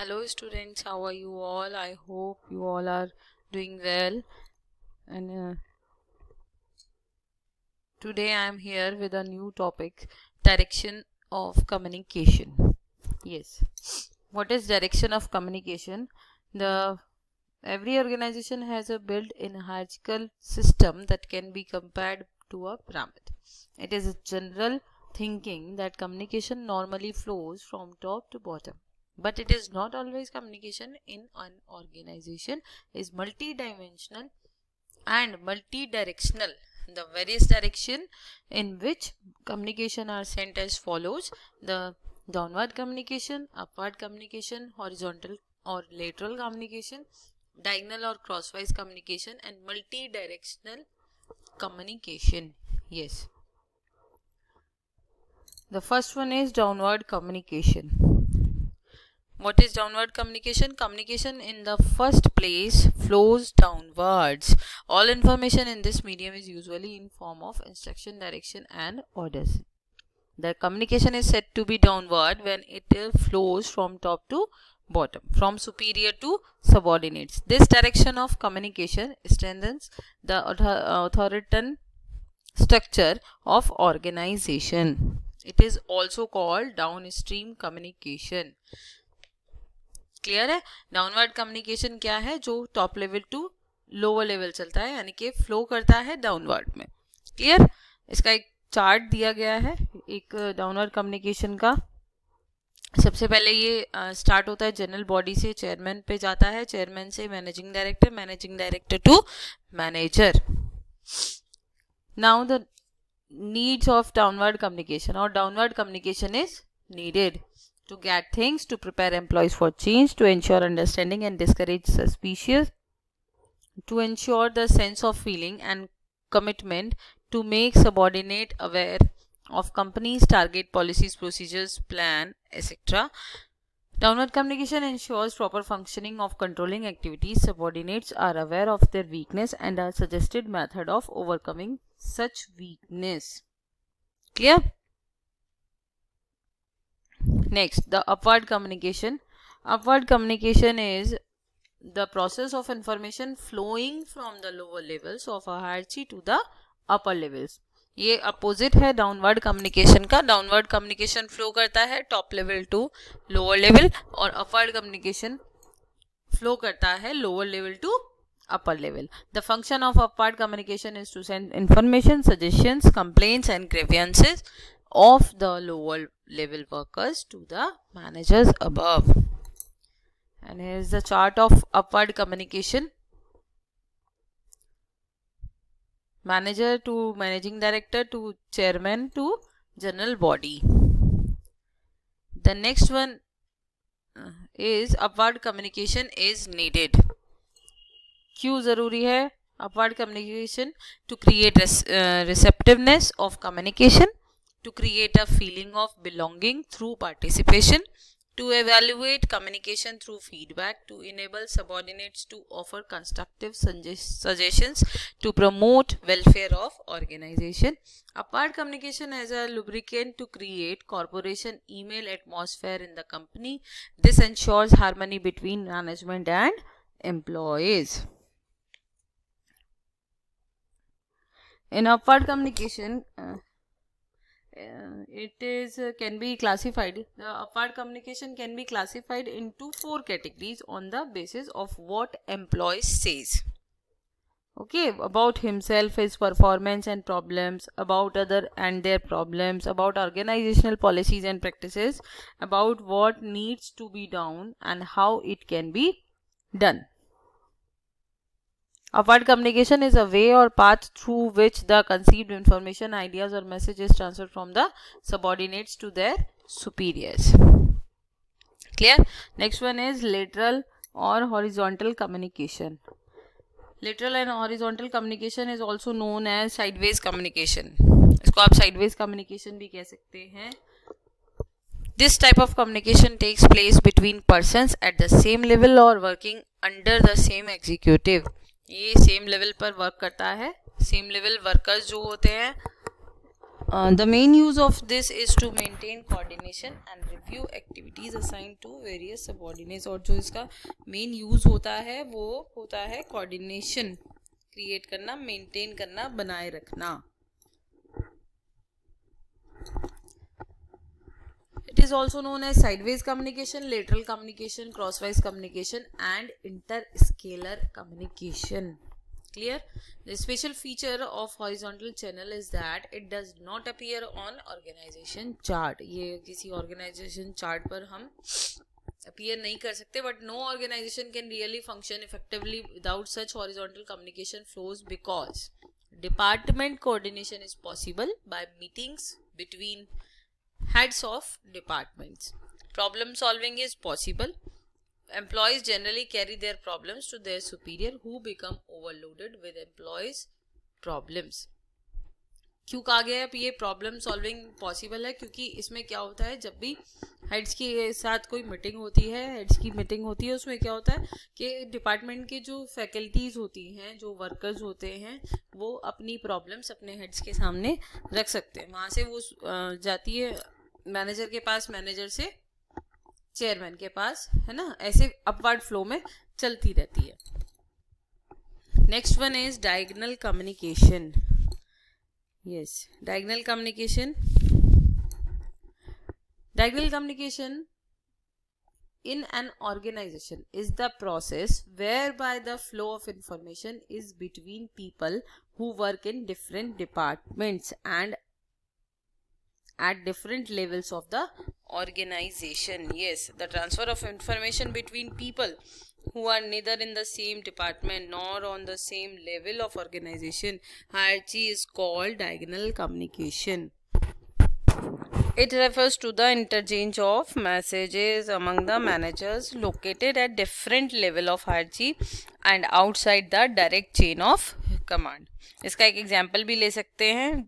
Hello students, how are you all? I hope you all are doing well. And today I am here with a new topic, direction of communication. Yes. What is direction of communication? Every organization has a built-in hierarchical system that can be compared to a pyramid. It is a general thinking that communication normally flows from top to bottom. But it is not always. Communication in an organization is multidimensional and multidirectional. The various direction in which communication are sent as follows: the downward communication, upward communication, horizontal or lateral communication, diagonal or crosswise communication, and multidirectional communication. Yes. The first one is downward communication. What is downward communication? Communication in the first place flows downwards. All information in this medium is usually in form of instruction, direction and orders. The communication is said to be downward when it flows from top to bottom, from superior to subordinates. This direction of communication strengthens the authoritarian structure of organization. It is also called downstream communication. Clear है? Downward communication क्या है? जो top level to lower level चलता है, यानी कि flow करता है डाउनवर्ड में. क्लियर? इसका एक चार्ट दिया गया है एक डाउनवर्ड कम्युनिकेशन का. सबसे पहले ये स्टार्ट होता है जनरल बॉडी से, चेयरमैन पे जाता है, चेयरमैन से managing director, managing director to manager. Now the needs of downward communication. और downward communication is needed to get things, to prepare employees for change, to ensure understanding and discourage suspicion, to ensure the sense of feeling and commitment, to make subordinate aware of company's target, policies, procedures, plan, etc. Downward communication ensures proper functioning of controlling activities. Subordinates are aware of their weakness and are suggested method of overcoming such weakness. Clear? Next, the upward communication. Upward communication is the process of information flowing from the lower levels of a hierarchy to the upper levels. ये opposite है downward communication का. Downward communication flow करता है top level to lower level, और upward communication flow करता है lower level to upper level. The function of upward communication is to send information, suggestions, complaints and grievances of the lower level workers to the managers above. And here is the chart of upward communication. Manager to managing director to chairman to general body. The next one is upward communication is needed. क्यों जरूरी है upward communication? To create receptiveness of communication, to create a feeling of belonging through participation, to evaluate communication through feedback, to enable subordinates to offer constructive suggestions, to promote welfare of organization. Upward communication as a lubricant to create corporation email atmosphere in the company. This ensures harmony between management and employees. In upward communication, can be classified. The upward communication can be classified into 4 categories on the basis of what employee says. Okay, about himself, his performance and problems, about other and their problems, about organizational policies and practices, about what needs to be done and how it can be done. Upward communication is a way or path through which the conceived information, ideas or message is transferred from the subordinates to their superiors. Clear? Next one is lateral or horizontal communication. Lateral and horizontal communication is also known as sideways communication. इसको आप sideways communication भी कह सकते हैं. This type of communication takes place between persons at the same level or working under the same executive. ये same level पर work करता है. सेम लेवल वर्कर्स जो होते हैं The main use of this is to maintain coordination and review activities assigned to various subordinates. और जो इसका main use होता है वो होता है coordination create करना, maintain करना, बनाए रखना. It is also known as sideways communication, lateral communication, crosswise communication and interscalar communication. Clear? The special feature of horizontal channel is that it does not appear on organization chart. ये किसी organization chart पर हम appear नहीं कर सकते, but no organization can really function effectively without such horizontal communication flows because department coordination is possible by meetings between heads of departments. Problem solving is possible. Employees generally carry their problems to their superior who become overloaded with employees problems. क्यों कहा गया है ये problem solving possible है? क्योंकि इसमें क्या होता है, जब भी हेड्स के साथ कोई मीटिंग होती है, हेड्स की मीटिंग होती है, उसमें क्या होता है कि डिपार्टमेंट के जो फैकल्टीज होती हैं, जो वर्कर्स होते हैं, वो अपनी प्रॉब्लम्स अपने हेड्स के सामने रख सकते हैं. वहाँ से वो जाती है मैनेजर के पास, मैनेजर से चेयरमैन के पास, है ना, ऐसे अपवर्ड फ्लो में चलती रहती है. Next one is diagonal communication. Yes, diagonal communication. Diagonal communication in an organization is the process whereby the flow of information is between people who work in different departments and at different levels of the organization. Yes, the transfer of information between people who are neither in the same department nor on the same level of organization hierarchy is called diagonal communication. It refers to the interchange of messages among the managers located at different level of hierarchy and outside the direct chain of command. इसका एक example भी ले सकते हैं.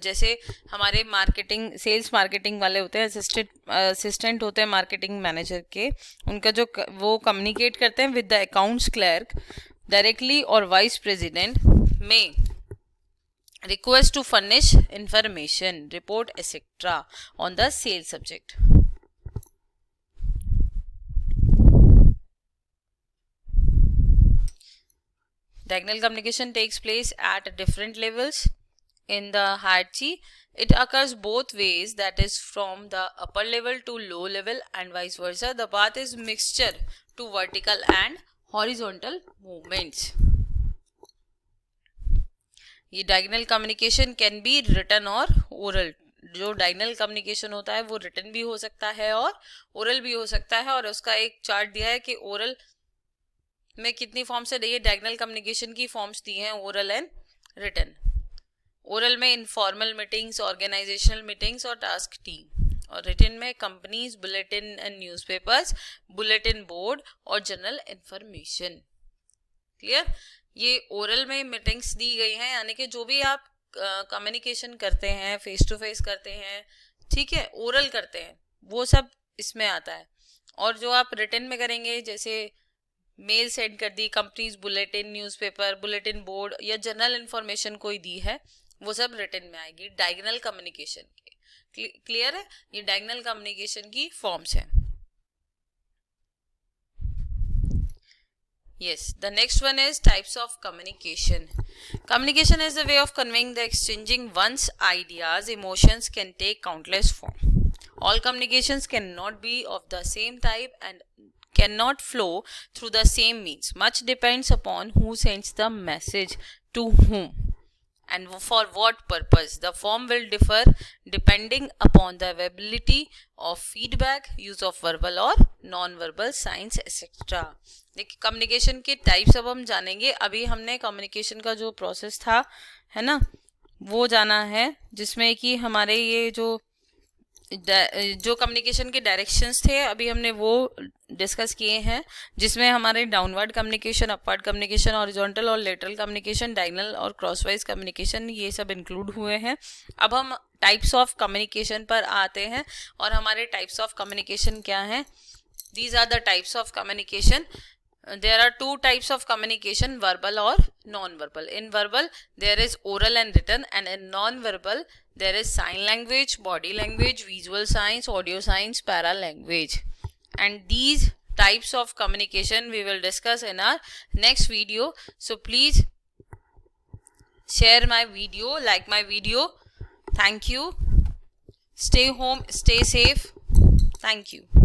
जैसे हमारे marketing, sales marketing वाले होते हैं, असिस्टेंट होते हैं मार्केटिंग मैनेजर के, उनका जो वो कम्युनिकेट करते हैं with the accounts clerk directly और वाइस प्रेसिडेंट में request to furnish information, report etc. on the sales subject. Diagonal communication takes place at different levels in the hierarchy. It occurs both ways, that is from the upper level to low level and vice versa. The path is mixture to vertical and horizontal movements. ये diagonal communication can be written और oral. जो diagonal communication होता है वो written भी हो सकता है और ओरल भी हो सकता है. और उसका एक चार्ट दिया है कि ओरल में कितनी फॉर्म्स है. देखिए, डायगोनल कम्युनिकेशन की फॉर्म्स दी हैं, ओरल एंड रिटन. ओरल में इनफॉर्मल मीटिंग्स, ऑर्गेनाइजेशनल मीटिंग्स और टास्क टीम. और रिटन में companies, bulletin and newspapers, bulletin board और जनरल इंफॉर्मेशन. क्लियर? ये ओरल में मीटिंग्स दी गई हैं, यानी कि जो भी आप कम्युनिकेशन करते हैं, फेस टू फेस करते हैं, ठीक है, ओरल करते हैं, वो सब इसमें आता है. और जो आप रिटन में करेंगे, जैसे मेल सेंड कर दी, companies, bulletin, newspaper, bulletin board या जनरल इंफॉर्मेशन कोई दी है, वो सब रिटन में आएगी डायगोनल कम्युनिकेशन के. क्लियर है? ये डायगोनल कम्युनिकेशन की फॉर्म्स हैं. Yes, the next one is types of communication. Communication is a way of conveying the exchanging one's ideas. Emotions can take countless forms. All communications cannot be of the same type and cannot flow through the same means. Much depends upon who sends the message to whom and for what purpose. The form will differ depending upon the availability of feedback, use of verbal or non-verbal signs, etc. देखिए, communication के types अब हम जानेंगे. अभी हमने communication का जो process था, है ना, वो जाना है, जिसमें कि हमारे ये जो कम्युनिकेशन के डायरेक्शंस थे अभी हमने वो डिस्कस किए हैं, जिसमें हमारे downward communication, upward communication, horizontal और लेटरल कम्युनिकेशन, डायगोनल और क्रॉसवाइज कम्युनिकेशन, ये सब इंक्लूड हुए हैं. अब हम टाइप्स ऑफ कम्युनिकेशन पर आते हैं. और हमारे टाइप्स ऑफ कम्युनिकेशन क्या हैं? These are the types of communication there are two types of communication, verbal or non-verbal. In verbal, there is oral and written, and in non-verbal, there is sign language, body language, visual signs, audio signs, para language. And these types of communication we will discuss in our next video. So please share my video, like my video. Thank you. Stay home, stay safe. Thank you.